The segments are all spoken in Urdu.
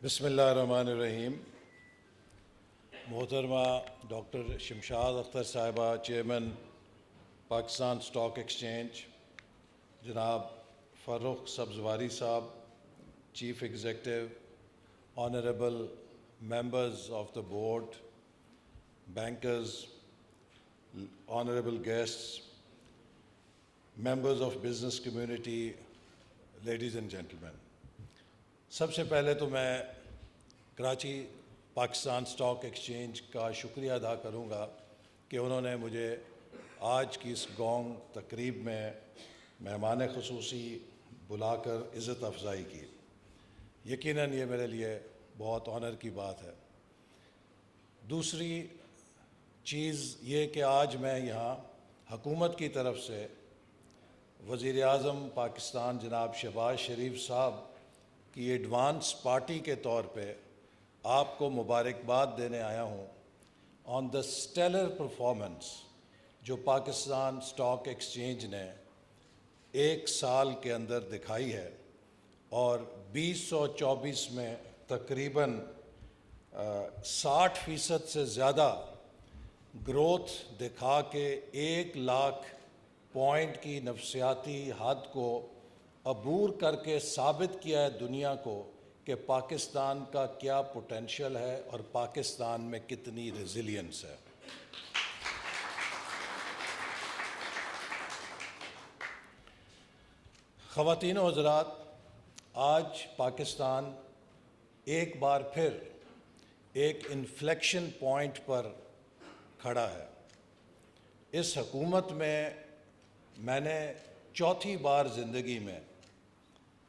بسم اللہ الرحمن الرحیم۔ محترمہ ڈاکٹر شمشاد اختر صاحبہ، چیئرمین پاکستان اسٹاک ایکسچینج، جناب فروخ سبزواری صاحب، chief executive, honourable members of the board, bankers, honourable guests, members of business community, ladies and gentlemen, سب سے پہلے تو میں کراچی پاکستان اسٹاک ایکسچینج کا شکریہ ادا کروں گا کہ انہوں نے مجھے آج کی اس گونگ تقریب میں مہمان خصوصی بلا کر عزت افزائی کی۔ یقیناً یہ میرے لیے بہت آنر کی بات ہے۔ دوسری چیز یہ کہ آج میں یہاں حکومت کی طرف سے وزیر اعظم پاکستان جناب شہباز شریف صاحب کی ایڈوانس پارٹی کے طور پہ آپ کو مبارکباد دینے آیا ہوں آن دا اسٹیلر پرفارمنس جو پاکستان اسٹاک ایکسچینج نے ایک سال کے اندر دکھائی ہے، اور 2024 میں تقریباً 60% سے زیادہ گروتھ دکھا کے 1,00,000 پوائنٹ کی نفسیاتی حد کو عبور کر کے ثابت کیا ہے دنیا کو کہ پاکستان کا کیا پوٹینشل ہے اور پاکستان میں کتنی ریزیلینس ہے۔ خواتین و حضرات، آج پاکستان ایک بار پھر ایک انفلیکشن پوائنٹ پر کھڑا ہے۔ اس حکومت میں نے چوتھی بار زندگی میں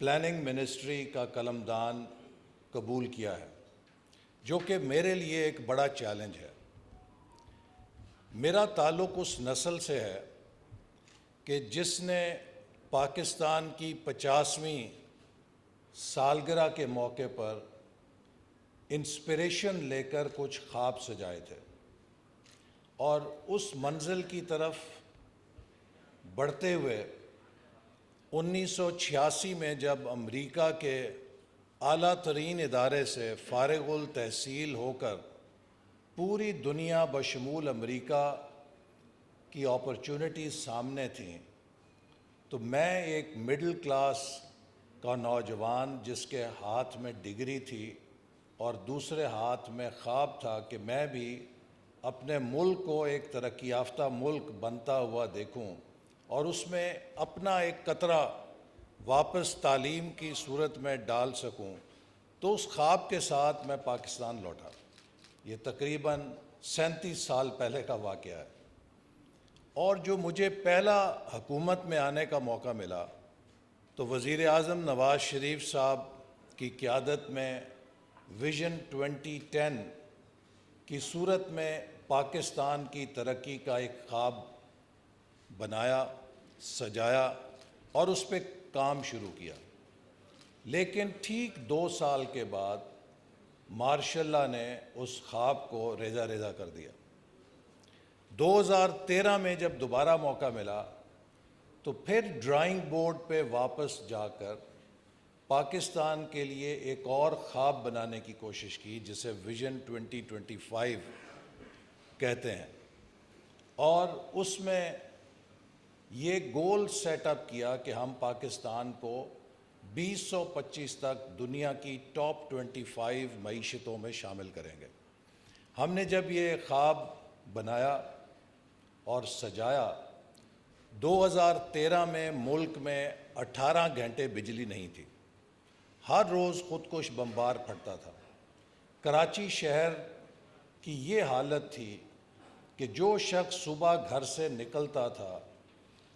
پلاننگ منسٹری کا قلمدان قبول کیا ہے، جو کہ میرے لیے ایک بڑا چیلنج ہے۔ میرا تعلق اس نسل سے ہے کہ جس نے پاکستان کی 50ویں سالگرہ کے موقع پر انسپریشن لے کر کچھ خواب سجائے تھے، اور اس منزل کی طرف بڑھتے ہوئے 1986 میں جب امریکہ کے اعلیٰ ترین ادارے سے فارغ التحصیل ہو کر پوری دنیا بشمول امریکہ کی اپرچونٹیز سامنے تھیں، تو میں ایک مڈل کلاس کا نوجوان جس کے ہاتھ میں ڈگری تھی اور دوسرے ہاتھ میں خواب تھا کہ میں بھی اپنے ملک کو ایک ترقی یافتہ ملک بنتا ہوا دیکھوں اور اس میں اپنا ایک قطرہ واپس تعلیم کی صورت میں ڈال سکوں، تو اس خواب کے ساتھ میں پاکستان لوٹا۔ یہ تقریباً 37 سال پہلے کا واقعہ ہے، اور جو مجھے پہلا حکومت میں آنے کا موقع ملا تو وزیر اعظم نواز شریف صاحب کی قیادت میں ویژن 2010 کی صورت میں پاکستان کی ترقی کا ایک خواب بنایا، سجایا اور اس پہ کام شروع کیا۔ لیکن ٹھیک 2 سال کے بعد مارشاء اللہ نے اس خواب کو ریزہ ریزہ کر دیا۔ 2013 میں جب دوبارہ موقع ملا تو پھر ڈرائنگ بورڈ پہ واپس جا کر پاکستان کے لیے ایک اور خواب بنانے کی کوشش کی، جسے ویژن 2025 کہتے ہیں، اور اس میں یہ گول سیٹ اپ کیا کہ ہم پاکستان کو 2025 تک دنیا کی ٹاپ 25 معیشتوں میں شامل کریں گے۔ ہم نے جب یہ خواب بنایا اور سجایا، 2013 میں ملک میں 18 گھنٹے بجلی نہیں تھی، ہر روز خودکش بمبار پھٹتا تھا۔ کراچی شہر کی یہ حالت تھی کہ جو شخص صبح گھر سے نکلتا تھا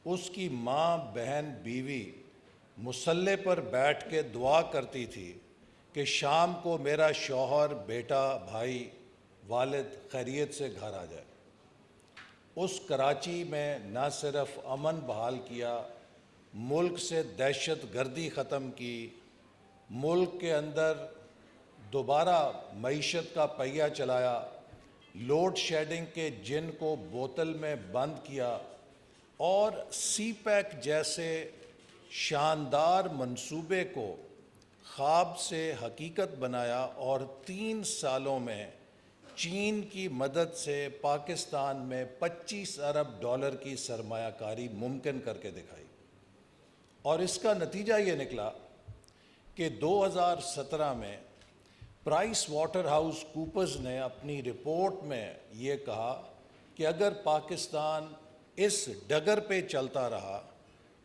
اس کی ماں، بہن، بیوی مصلی پر بیٹھ کے دعا کرتی تھی کہ شام کو میرا شوہر، بیٹا، بھائی، والد خیریت سے گھر آ جائے۔ اس کراچی میں نہ صرف امن بحال کیا، ملک سے دہشت گردی ختم کی، ملک کے اندر دوبارہ معیشت کا پہیہ چلایا، لوڈ شیڈنگ کے جن کو بوتل میں بند کیا، اور سی پیک جیسے شاندار منصوبے کو خواب سے حقیقت بنایا اور 3 سالوں میں چین کی مدد سے پاکستان میں 25 ارب ڈالر کی سرمایہ کاری ممکن کر کے دکھائی. اور اس کا نتیجہ یہ نکلا کہ 2017 میں پرائس واٹر ہاؤس کوپرز نے اپنی رپورٹ میں یہ کہا کہ اگر پاکستان اس ڈگر پہ چلتا رہا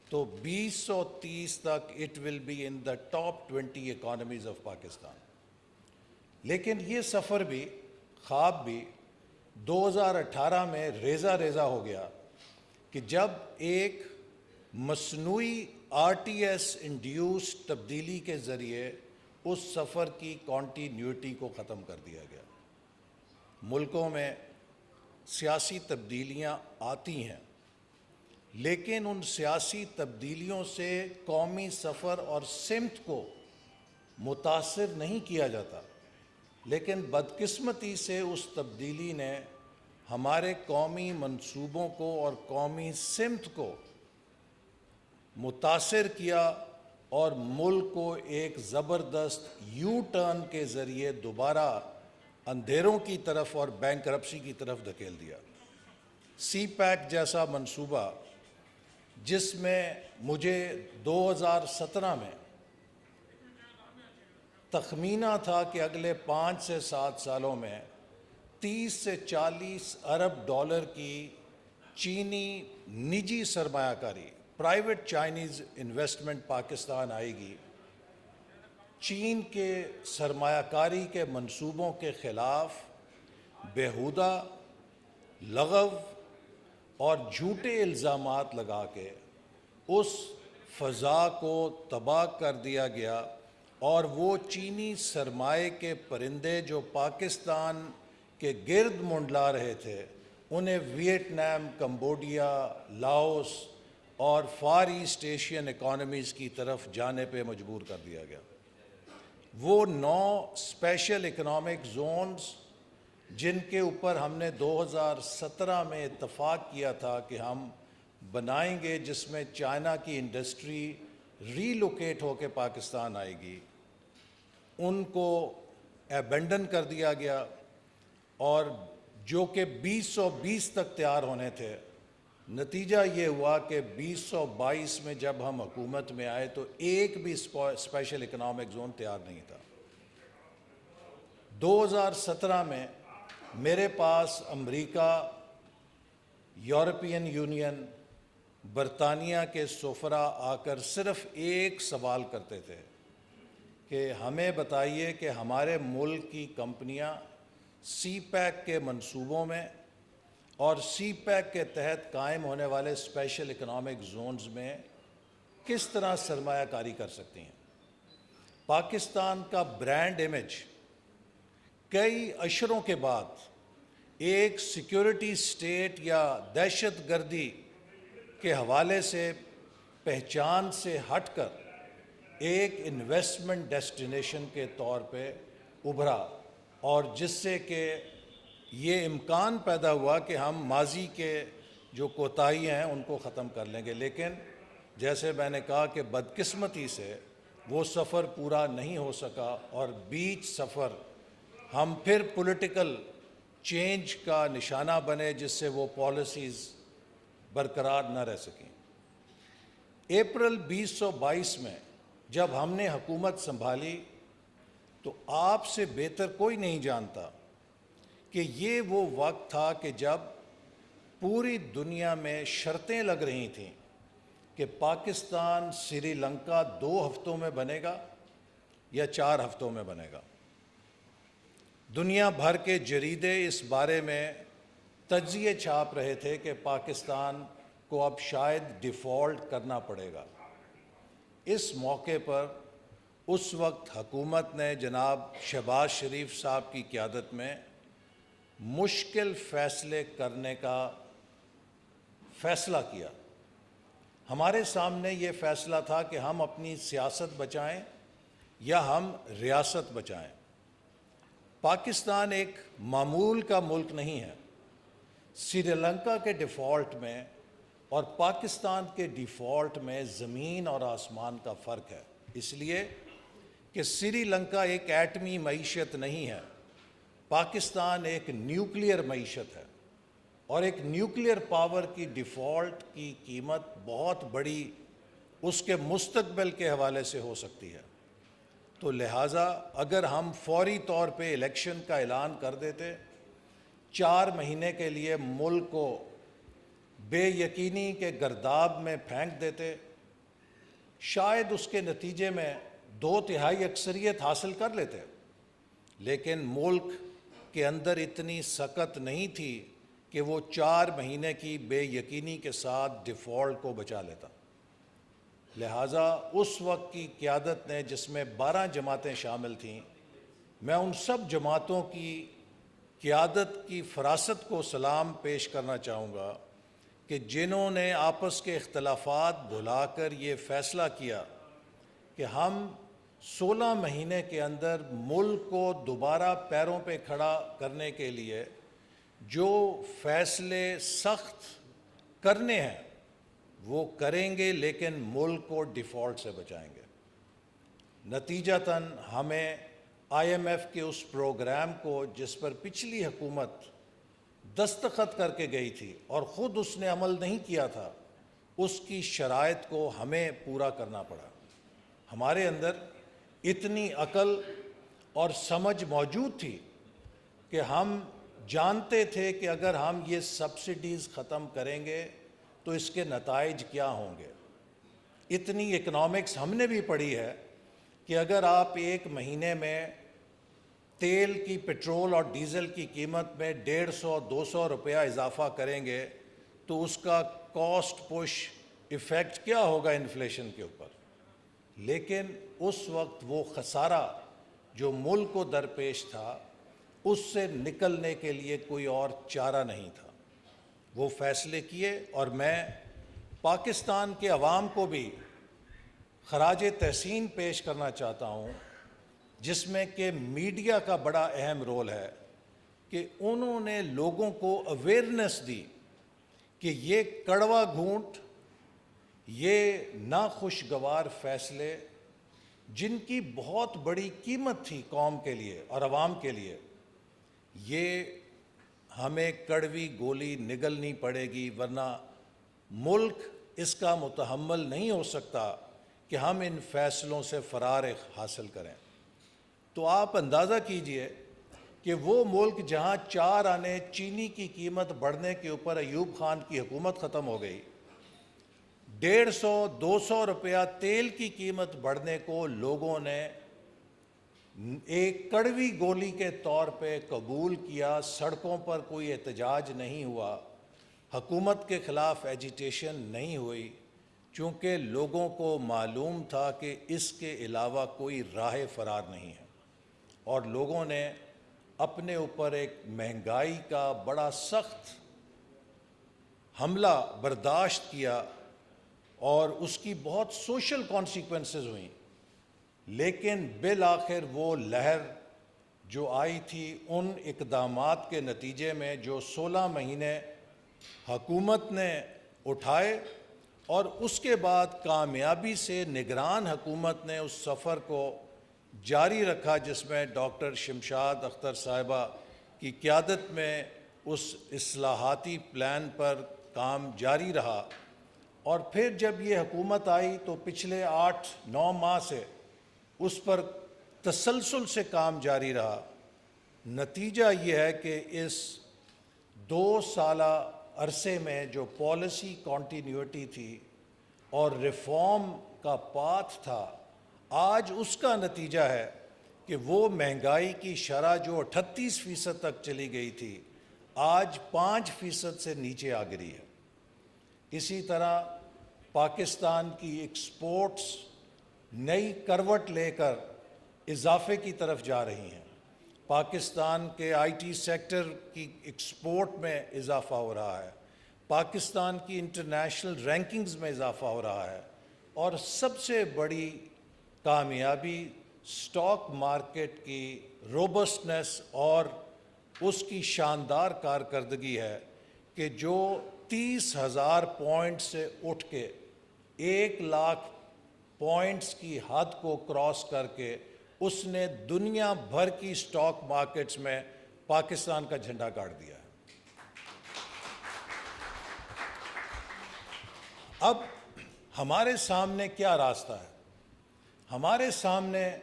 تو 2030 تک it will be in the top 20 economies of Pakistan. لیکن یہ سفر بھی، خواب بھی 2018 میں ریزہ ریزہ ہو گیا کہ جب ایک مصنوعی RTS انڈیوس تبدیلی کے ذریعے اس سفر کی کانٹینیوٹی کو ختم کر دیا گیا. ملکوں میں سیاسی تبدیلیاں آتی ہیں، لیکن ان سیاسی تبدیلیوں سے قومی سفر اور سمت کو متاثر نہیں کیا جاتا. لیکن بدقسمتی سے اس تبدیلی نے ہمارے قومی منصوبوں کو اور قومی سمت کو متاثر کیا اور ملک کو ایک زبردست یو ٹرن کے ذریعے دوبارہ اندھیروں کی طرف اور بینکرپسی کی طرف دھکیل دیا. سی پیک جیسا منصوبہ جس میں مجھے 2017 میں تخمینہ تھا کہ اگلے 5 سے 7 سالوں میں 30 سے 40 ارب ڈالر کی چینی نجی سرمایہ کاری، پرائیویٹ چائنیز انویسٹمنٹ پاکستان آئے گی. چین کے سرمایہ کاری کے منصوبوں کے خلاف بیہودہ لغو اور جھوٹے الزامات لگا کے اس فضا کو تباہ کر دیا گیا، اور وہ چینی سرمائے کے پرندے جو پاکستان کے گرد منڈلا رہے تھے انہیں ویتنام، کمبوڈیا، لاؤس اور فار ایسٹ ایشین اکانومیز کی طرف جانے پہ مجبور کر دیا گیا. وہ 9 اسپیشل اکنامک زونز جن کے اوپر ہم نے 2017 میں اتفاق کیا تھا کہ ہم بنائیں گے، جس میں چائنا کی انڈسٹری ری لوکیٹ ہو کے پاکستان آئے گی، ان کو ایبنڈن کر دیا گیا. اور جو کہ 2020 تک تیار ہونے تھے، نتیجہ یہ ہوا کہ 2022 میں جب ہم حکومت میں آئے تو ایک بھی اسپیشل اکنامک زون تیار نہیں تھا. 2017 میں میرے پاس امریکہ، یورپین یونین، برطانیہ کے سفراء آ کر صرف ایک سوال کرتے تھے کہ ہمیں بتائیے کہ ہمارے ملک کی کمپنیاں سی پیک کے منصوبوں میں اور سی پیک کے تحت قائم ہونے والے اسپیشل اکنامک زونز میں کس طرح سرمایہ کاری کر سکتی ہیں. پاکستان کا برانڈ امیج کئی اشروں کے بعد ایک سیکیورٹی سٹیٹ یا دہشت گردی کے حوالے سے پہچان سے ہٹ کر ایک انویسٹمنٹ ڈیسٹینیشن کے طور پہ ابھرا، اور جس سے کہ یہ امکان پیدا ہوا کہ ہم ماضی کے جو کوتاہیاں ہیں ان کو ختم کر لیں گے. لیکن جیسے میں نے کہا کہ بدقسمتی سے وہ سفر پورا نہیں ہو سکا، اور بیچ سفر ہم پھر پولیٹیکل چینج کا نشانہ بنے جس سے وہ پالیسیز برقرار نہ رہ سکیں. اپریل 2022 میں جب ہم نے حکومت سنبھالی تو آپ سے بہتر کوئی نہیں جانتا کہ یہ وہ وقت تھا کہ جب پوری دنیا میں شرطیں لگ رہی تھیں کہ پاکستان سری لنکا 2 ہفتوں میں بنے گا یا 4 ہفتوں میں بنے گا. دنیا بھر کے جریدے اس بارے میں تجزیے چھاپ رہے تھے کہ پاکستان کو اب شاید ڈیفالٹ کرنا پڑے گا. اس موقع پر اس وقت حکومت نے جناب شہباز شریف صاحب کی قیادت میں مشکل فیصلے کرنے کا فیصلہ کیا. ہمارے سامنے یہ فیصلہ تھا کہ ہم اپنی سیاست بچائیں یا ہم ریاست بچائیں. پاکستان ایک معمول کا ملک نہیں ہے. سری لنکا کے ڈیفالٹ میں اور پاکستان کے ڈیفالٹ میں زمین اور آسمان کا فرق ہے. اس لیے کہ سری لنکا ایک ایٹمی معیشت نہیں ہے، پاکستان ایک نیوکلیئر معیشت ہے، اور ایک نیوکلیئر پاور کی ڈیفالٹ کی قیمت بہت بڑی اس کے مستقبل کے حوالے سے ہو سکتی ہے۔ تو لہٰذا اگر ہم فوری طور پہ الیکشن کا اعلان کر دیتے، 4 مہینے کے لیے ملک کو بے یقینی کے گرداب میں پھینک دیتے، شاید اس کے نتیجے میں 2/3 اکثریت حاصل کر لیتے، لیکن ملک کے اندر اتنی سکت نہیں تھی کہ وہ 4 مہینے کی بے یقینی کے ساتھ ڈیفالٹ کو بچا لیتا۔ لہٰذا اس وقت کی قیادت نے، جس میں 12 جماعتیں شامل تھیں، میں ان سب جماعتوں کی قیادت کی فراست کو سلام پیش کرنا چاہوں گا کہ جنہوں نے آپس کے اختلافات بھلا کر یہ فیصلہ کیا کہ ہم 16 مہینے کے اندر ملک کو دوبارہ پیروں پہ کھڑا کرنے کے لیے جو فیصلے سخت کرنے ہیں وہ کریں گے، لیکن ملک کو ڈیفالٹ سے بچائیں گے۔ نتیجتاً ہمیں IMF کے اس پروگرام کو، جس پر پچھلی حکومت دستخط کر کے گئی تھی اور خود اس نے عمل نہیں کیا تھا، اس کی شرائط کو ہمیں پورا کرنا پڑا۔ ہمارے اندر اتنی عقل اور سمجھ موجود تھی کہ ہم جانتے تھے کہ اگر ہم یہ سبسڈیز ختم کریں گے تو اس کے نتائج کیا ہوں گے۔ اتنی اکنامکس ہم نے بھی پڑھی ہے کہ اگر آپ 1 مہینے میں تیل کی، پیٹرول اور ڈیزل کی قیمت میں 150-200 روپیہ اضافہ کریں گے تو اس کا کاسٹ پش ایفیکٹ کیا ہوگا انفلیشن کے اوپر۔ لیکن اس وقت وہ خسارہ جو ملک کو درپیش تھا، اس سے نکلنے کے لیے کوئی اور چارہ نہیں تھا۔ وہ فیصلے کیے، اور میں پاکستان کے عوام کو بھی خراج تحسین پیش کرنا چاہتا ہوں، جس میں کہ میڈیا کا بڑا اہم رول ہے، کہ انہوں نے لوگوں کو اویئرنیس دی کہ یہ کڑوا گھونٹ، یہ ناخوشگوار فیصلے جن کی بہت بڑی قیمت تھی قوم کے لیے اور عوام کے لیے، یہ ہمیں کڑوی گولی نگلنی پڑے گی، ورنہ ملک اس کا متحمل نہیں ہو سکتا کہ ہم ان فیصلوں سے فرار حاصل کریں۔ تو آپ اندازہ کیجئے کہ وہ ملک جہاں 4 آنے چینی کی قیمت بڑھنے کے اوپر ایوب خان کی حکومت ختم ہو گئی، 150-200 روپیہ تیل کی قیمت بڑھنے کو لوگوں نے ایک کڑوی گولی کے طور پہ قبول کیا، سڑکوں پر کوئی احتجاج نہیں ہوا، حکومت کے خلاف ایجیٹیشن نہیں ہوئی، چونکہ لوگوں کو معلوم تھا کہ اس کے علاوہ کوئی راہ فرار نہیں ہے، اور لوگوں نے اپنے اوپر ایک مہنگائی کا بڑا سخت حملہ برداشت کیا، اور اس کی بہت سوشل کانسیکوینسز ہوئیں، لیکن بالآخر وہ لہر جو آئی تھی ان اقدامات کے نتیجے میں، جو 16 مہینے حکومت نے اٹھائے، اور اس کے بعد کامیابی سے نگران حکومت نے اس سفر کو جاری رکھا، جس میں ڈاکٹر شمشاد اختر صاحبہ کی قیادت میں اس اصلاحاتی پلان پر کام جاری رہا، اور پھر جب یہ حکومت آئی تو پچھلے 8-9 ماہ سے اس پر تسلسل سے کام جاری رہا۔ نتیجہ یہ ہے کہ اس 2 سالہ عرصے میں جو پالیسی کنٹینیوٹی تھی اور ریفارم کا پاتھ تھا، آج اس کا نتیجہ ہے کہ وہ مہنگائی کی شرح جو 38% تک چلی گئی تھی، آج 5% سے نیچے آ گئی ہے۔ اسی طرح پاکستان کی ایکسپورٹس نئی کروٹ لے کر اضافے کی طرف جا رہی ہیں، پاکستان کے IT سیکٹر کی ایکسپورٹ میں اضافہ ہو رہا ہے، پاکستان کی انٹرنیشنل رینکنگز میں اضافہ ہو رہا ہے، اور سب سے بڑی کامیابی سٹاک مارکیٹ کی روبسٹنس اور اس کی شاندار کارکردگی ہے کہ جو 30,000 پوائنٹ سے اٹھ کے 1 لاکھ پوائنٹس کی حد کو کراس کر کے اس نے دنیا بھر کی سٹاک مارکیٹس میں پاکستان کا جھنڈا گاڑ دیا ہے۔ اب ہمارے سامنے کیا راستہ ہے؟ ہمارے سامنے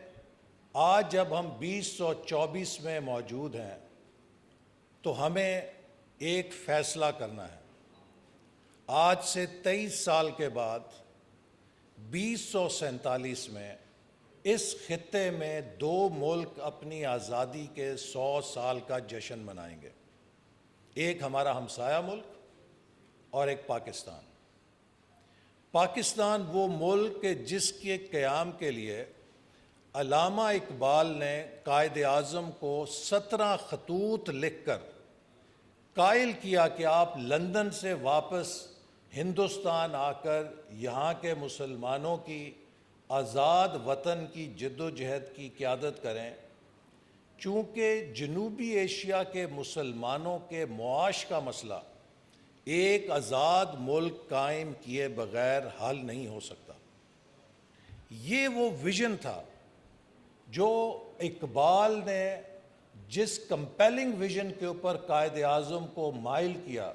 آج جب ہم 2024 میں موجود ہیں تو ہمیں ایک فیصلہ کرنا ہے۔ آج سے 23 سال کے بعد 2047 میں اس خطے میں 2 ملک اپنی آزادی کے 100 سال کا جشن منائیں گے۔ ایک ہمارا ہمسایہ ملک اور ایک پاکستان۔ پاکستان وہ ملک جس کے قیام کے لیے علامہ اقبال نے قائد اعظم کو 17 خطوط لکھ کر قائل کیا کہ آپ لندن سے واپس ہندوستان آ کر یہاں کے مسلمانوں کی آزاد وطن کی جد و جہد کی قیادت کریں، چونکہ جنوبی ایشیا کے مسلمانوں کے معاش کا مسئلہ ایک آزاد ملک قائم کیے بغیر حل نہیں ہو سکتا۔ یہ وہ ویژن تھا جو اقبال نے جس کمپیلنگ ویژن کے اوپر قائد اعظم کو مائل کیا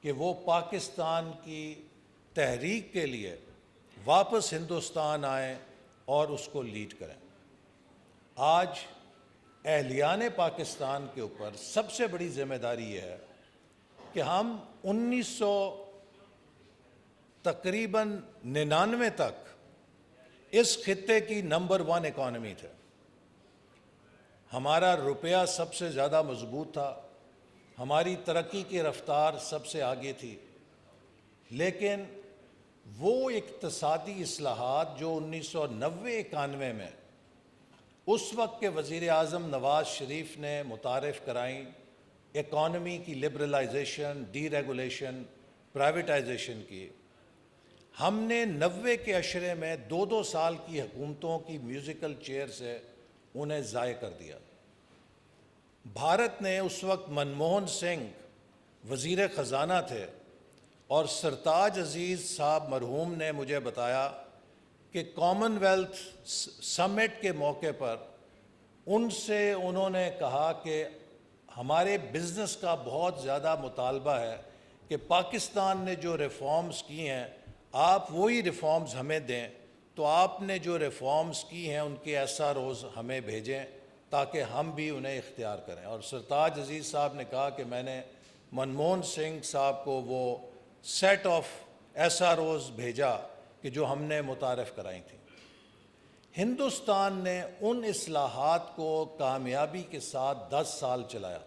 کہ وہ پاکستان کی تحریک کے لیے واپس ہندوستان آئیں اور اس کو لیڈ کریں۔ آج اہلیان پاکستان کے اوپر سب سے بڑی ذمہ داری یہ ہے کہ ہم 1999 تک اس خطے کی نمبر 1 اکانومی تھے۔ ہمارا روپیہ سب سے زیادہ مضبوط تھا، ہماری ترقی کی رفتار سب سے آگے تھی، لیکن وہ اقتصادی اصلاحات جو 1990-91 میں اس وقت کے وزیر اعظم نواز شریف نے متعارف کرائیں، اکانومی کی لبرلائزیشن، ڈی ریگولیشن، پرائیویٹائزیشن کی، ہم نے 90 کے عشرے میں 2 سال کی حکومتوں کی میوزیکل چیئر سے انہیں ضائع کر دیا۔ بھارت نے اس وقت منموہن سنگھ وزیر خزانہ تھے اور سرتاج عزیز صاحب مرحوم نے مجھے بتایا کہ کامن ویلتھ سمٹ کے موقع پر ان سے انہوں نے کہا کہ ہمارے بزنس کا بہت زیادہ مطالبہ ہے کہ پاکستان نے جو ریفارمز کی ہیں آپ وہی ریفارمز ہمیں دیں، تو آپ نے جو ریفارمز کی ہیں ان کے SROs ہمیں بھیجیں تاکہ ہم بھی انہیں اختیار کریں۔ اور سرتاج عزیز صاحب نے کہا کہ میں نے منموہن سنگھ صاحب کو وہ سیٹ آف SROs بھیجا کہ جو ہم نے متعارف کرائی تھیں۔ ہندوستان نے ان اصلاحات کو کامیابی کے ساتھ 10 سال چلایا۔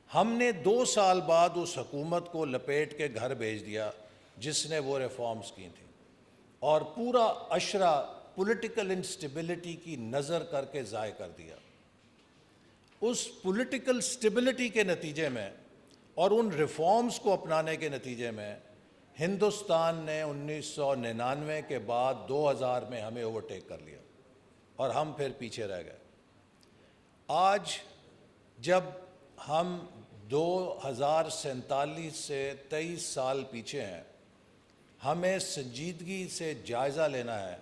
ہم نے 2 سال بعد اس حکومت کو لپیٹ کے گھر بھیج دیا جس نے وہ ریفارمز کی تھیں، اور پورا عشرہ پولیٹیکل انسٹیبلٹی کی نظر کر کے ضائع کر دیا۔ اس پولیٹیکل سٹیبلٹی کے نتیجے میں اور ان ریفارمز کو اپنانے کے نتیجے میں ہندوستان نے 1999 کے بعد 2000 میں ہمیں اوورٹیک کر لیا اور ہم پھر پیچھے رہ گئے۔ آج جب ہم 2047 سے 23 سال پیچھے ہیں، ہمیں سنجیدگی سے جائزہ لینا ہے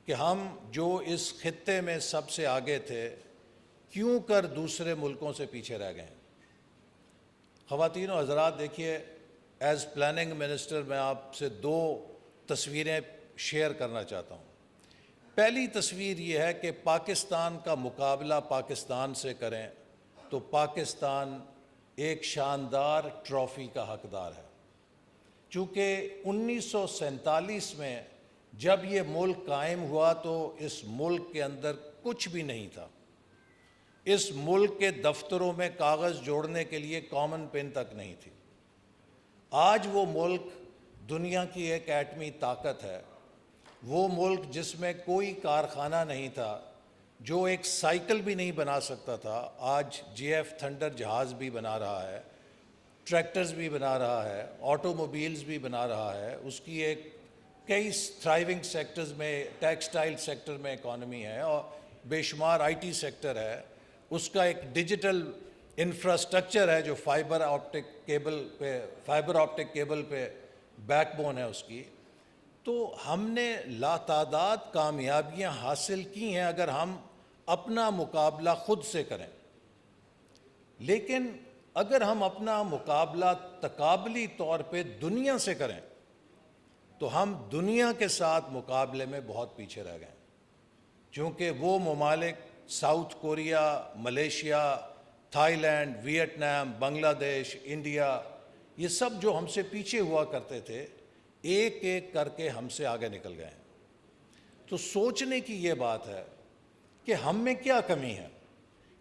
کہ ہم جو اس خطے میں سب سے آگے تھے کیوں کر دوسرے ملکوں سے پیچھے رہ گئے ہیں۔ خواتین و حضرات، دیکھیے، ایز پلاننگ منسٹر میں آپ سے 2 تصویریں شیئر کرنا چاہتا ہوں۔ پہلی تصویر یہ ہے کہ پاکستان کا مقابلہ پاکستان سے کریں تو پاکستان ایک شاندار ٹرافی کا حقدار ہے، چونکہ 1947 میں جب یہ ملک قائم ہوا تو اس ملک کے اندر کچھ بھی نہیں تھا۔ اس ملک کے دفتروں میں کاغذ جوڑنے کے لیے کامن پن تک نہیں تھی۔ آج وہ ملک دنیا کی ایک ایٹمی طاقت ہے، وہ ملک جس میں کوئی کارخانہ نہیں تھا، جو ایک سائیکل بھی نہیں بنا سکتا تھا، آج JF تھنڈر جہاز بھی بنا رہا ہے، ٹریکٹرز بھی بنا رہا ہے، آٹو موبیلز بھی بنا رہا ہے، اس کی ایک کئی تھرائیونگ سیکٹرز میں، ٹیکسٹائل سیکٹر میں اکانومی ہے اور بے شمار IT سیکٹر ہے، اس کا ایک ڈیجیٹل انفراسٹرکچر ہے جو فائبر آپٹک کیبل پہ بیک بون ہے اس کی۔ تو ہم نے لاتعداد کامیابیاں حاصل کی ہیں اگر ہم اپنا مقابلہ خود سے کریں، لیکن اگر ہم اپنا مقابلہ تقابلی طور پہ دنیا سے کریں تو ہم دنیا کے ساتھ مقابلے میں بہت پیچھے رہ گئے، چونکہ وہ ممالک South Korea, Malaysia, Thailand, Vietnam, Bangladesh, India, یہ سب جو ہم سے پیچھے ہوا کرتے تھے ایک ایک کر کے ہم سے آگے نکل گئے ہیں۔ تو سوچنے کی یہ بات ہے کہ ہم میں کیا کمی ہے؟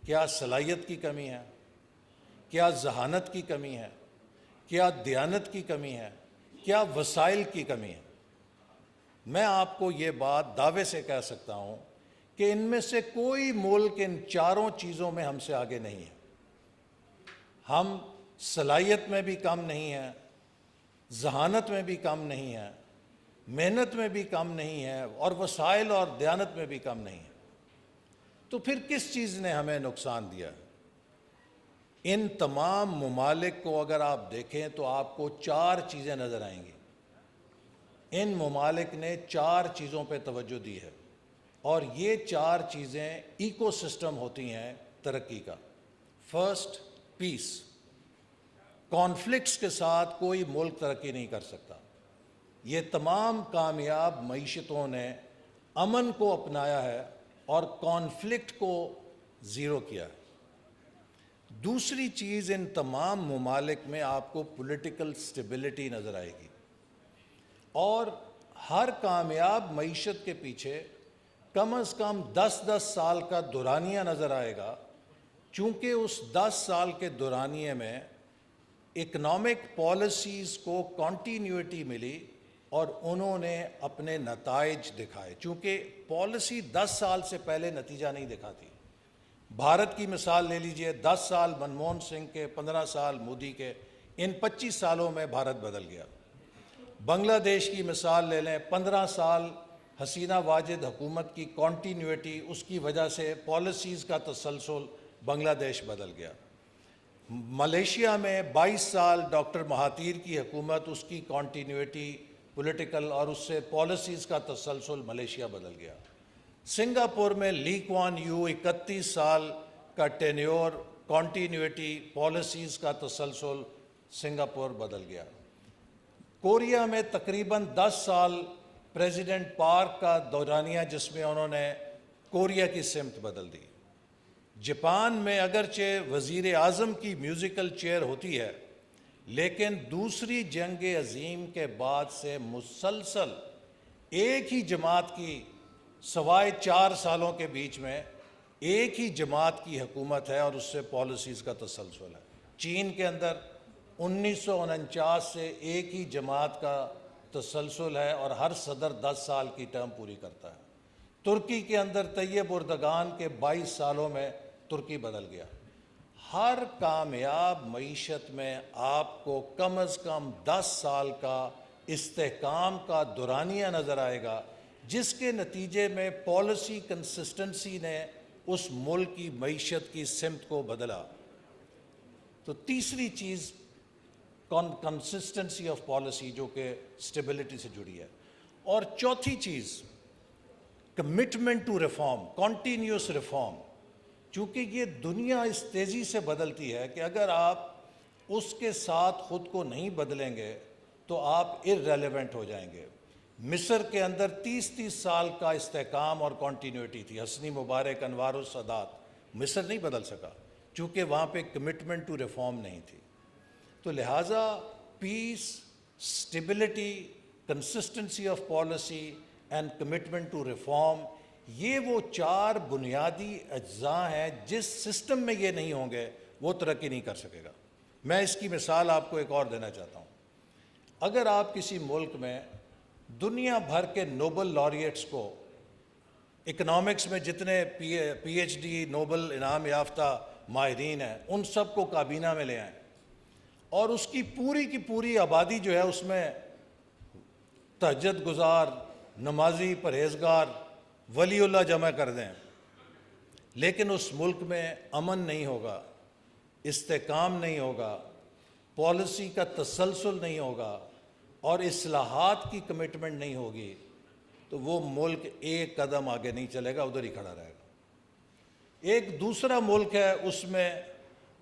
کیا صلاحیت کی کمی ہے؟ کیا ذہانت کی کمی ہے؟ کیا دیانت کی کمی ہے؟ کیا وسائل کی کمی ہے؟ میں آپ کو یہ بات دعوے سے کہہ سکتا ہوں کہ ان میں سے کوئی ملک ان چاروں چیزوں میں ہم سے آگے نہیں ہے۔ ہم صلاحیت میں بھی کم نہیں ہیں، ذہانت میں بھی کم نہیں ہیں، محنت میں بھی کم نہیں ہے، اور وسائل اور دیانت میں بھی کم نہیں ہے۔ تو پھر کس چیز نے ہمیں نقصان دیا؟ ان تمام ممالک کو اگر آپ دیکھیں تو آپ کو 4 چیزیں نظر آئیں گی۔ ان ممالک نے 4 چیزوں پہ توجہ دی ہے، اور یہ 4 چیزیں ایکو سسٹم ہوتی ہیں ترقی کا۔ فرسٹ، پیس۔ کانفلکٹس کے ساتھ کوئی ملک ترقی نہیں کر سکتا۔ یہ تمام کامیاب معیشتوں نے امن کو اپنایا ہے اور کانفلکٹ کو زیرو کیا ہے۔ دوسری چیز، ان تمام ممالک میں آپ کو پولیٹیکل سٹیبلٹی نظر آئے گی، اور ہر کامیاب معیشت کے پیچھے کم از کم 10 سال کا دورانیہ نظر آئے گا، چونکہ اس 10 سال کے دورانیے میں اکنامک پالیسیز کو کنٹینیوٹی ملی اور انہوں نے اپنے نتائج دکھائے، چونکہ پالیسی 10 سال سے پہلے نتیجہ نہیں دکھاتی۔ بھارت کی مثال لے لیجئے، 10 سال منموہن سنگھ کے، 15 سال مودی کے، ان 25 سالوں میں بھارت بدل گیا۔ بنگلہ دیش کی مثال لے لیں، 15 سال حسینہ واجد حکومت کی کنٹینیوٹی، اس کی وجہ سے پالیسیز کا تسلسل، بنگلہ دیش بدل گیا۔ ملیشیا میں 22 سال ڈاکٹر مہاتیر کی حکومت، اس کی کنٹینیوٹی پولیٹیکل اور اس سے پالیسیز کا تسلسل، ملیشیا بدل گیا۔ سنگاپور میں لی کوان یو 31 سال کا ٹینیور، کنٹینیوٹی، پالیسیز کا تسلسل، سنگاپور بدل گیا۔ کوریا میں تقریباً 10 سال پریزیڈنٹ پارک کا دورانیہ، جس میں انہوں نے کوریا کی سمت بدل دی۔ جاپان میں اگرچہ وزیر اعظم کی میوزیکل چیئر ہوتی ہے، لیکن دوسری جنگ عظیم کے بعد سے مسلسل ایک ہی جماعت کی، سوائے 4 سالوں کے بیچ میں ایک ہی جماعت کی حکومت ہے، اور اس سے پالیسیز کا تسلسل ہے۔ چین کے اندر 1949 سے ایک ہی جماعت کا تسلسل ہے، اور ہر صدر 10 سال کی ٹرم پوری کرتا ہے۔ ترکی کے اندر طیب اردگان کے 22 سالوں میں ترکی بدل گیا۔ ہر کامیاب معیشت میں آپ کو کم از کم 10 سال کا استحکام کا دورانیہ نظر آئے گا، جس کے نتیجے میں پالیسی کنسسٹنسی نے اس ملک کی معیشت کی سمت کو بدلا۔ تو تیسری چیز کنسسٹنسی آف پالیسی، جو کہ سٹیبلٹی سے جڑی ہے۔ اور چوتھی چیز commitment to reform, continuous reform. چونکہ یہ دنیا اس تیزی سے بدلتی ہے کہ اگر آپ اس کے ساتھ خود کو نہیں بدلیں گے تو آپ ارریلیونٹ ہو جائیں گے۔ مصر کے اندر 30 سال کا استحکام اور کنٹینیوٹی تھی، حسنی مبارک، انوار السادات، مصر نہیں بدل سکا چونکہ وہاں پہ کمٹمنٹ ٹو ریفارم نہیں تھی۔ تو لہٰذا peace, stability, consistency of policy and commitment to reform, یہ وہ 4 بنیادی اجزاء ہیں، جس سسٹم میں یہ نہیں ہوں گے وہ ترقی نہیں کر سکے گا۔ میں اس کی مثال آپ کو ایک اور دینا چاہتا ہوں۔ اگر آپ کسی ملک میں دنیا بھر کے نوبل لاریٹس کو، اکنامکس میں جتنے پی ایچ ڈی نوبل انعام یافتہ ماہرین ہیں، ان سب کو کابینہ میں لے آئیں، اور اس کی پوری آبادی جو ہے اس میں تہجد گزار، نمازی، پرہیزگار، ولی اللہ جمع کر دیں، لیکن اس ملک میں امن نہیں ہوگا، استحکام نہیں ہوگا، پالیسی کا تسلسل نہیں ہوگا، اور اصلاحات کی کمٹمنٹ نہیں ہوگی تو وہ ملک ایک قدم آگے نہیں چلے گا، ادھر ہی کھڑا رہے گا۔ ایک دوسرا ملک ہے، اس میں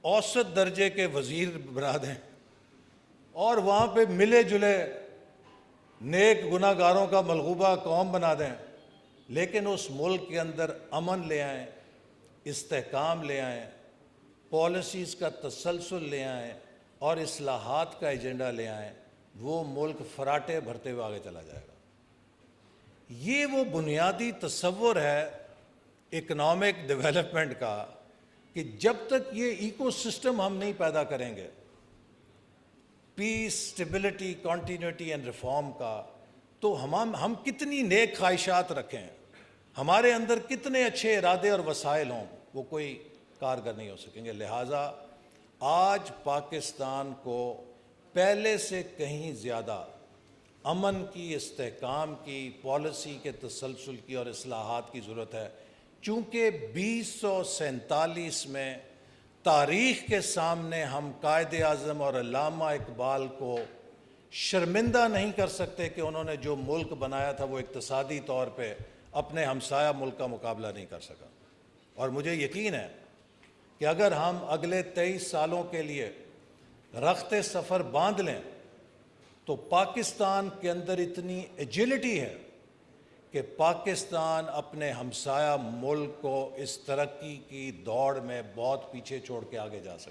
اوسط درجے کے وزیر بنا دیں اور وہاں پہ ملے جلے نیک گناہ گاروں کا ملغوبہ قوم بنا دیں، لیکن اس ملک کے اندر امن لے آئیں، استحکام لے آئیں، پالیسیز کا تسلسل لے آئیں اور اصلاحات کا ایجنڈا لے آئیں، وہ ملک فراٹے بھرتے ہوئے آگے چلا جائے گا۔ یہ وہ بنیادی تصور ہے اکنامک ڈیولپمنٹ کا کہ جب تک یہ ایکو سسٹم ہم نہیں پیدا کریں گے، پیس، اسٹیبلٹی، کنٹینیوٹی اینڈ ریفارم کا، تو ہم کتنی نیک خواہشات رکھیں، ہمارے اندر کتنے اچھے ارادے اور وسائل ہوں، وہ کوئی کارگر نہیں ہو سکیں گے۔ لہٰذا آج پاکستان کو پہلے سے کہیں زیادہ امن کی، استحکام کی، پالیسی کے تسلسل کی اور اصلاحات کی ضرورت ہے، چونکہ 2047 میں تاریخ کے سامنے ہم قائد اعظم اور علامہ اقبال کو شرمندہ نہیں کر سکتے کہ انہوں نے جو ملک بنایا تھا وہ اقتصادی طور پہ اپنے ہمسایہ ملک کا مقابلہ نہیں کر سکا۔ اور مجھے یقین ہے کہ اگر ہم اگلے 23 سالوں کے لیے رخت سفر باندھ لیں تو پاکستان کے اندر اتنی ایجلٹی ہے کہ پاکستان اپنے ہمسایہ ملک کو اس ترقی کی دوڑ میں بہت پیچھے چھوڑ کے آگے جا سکتا ہے۔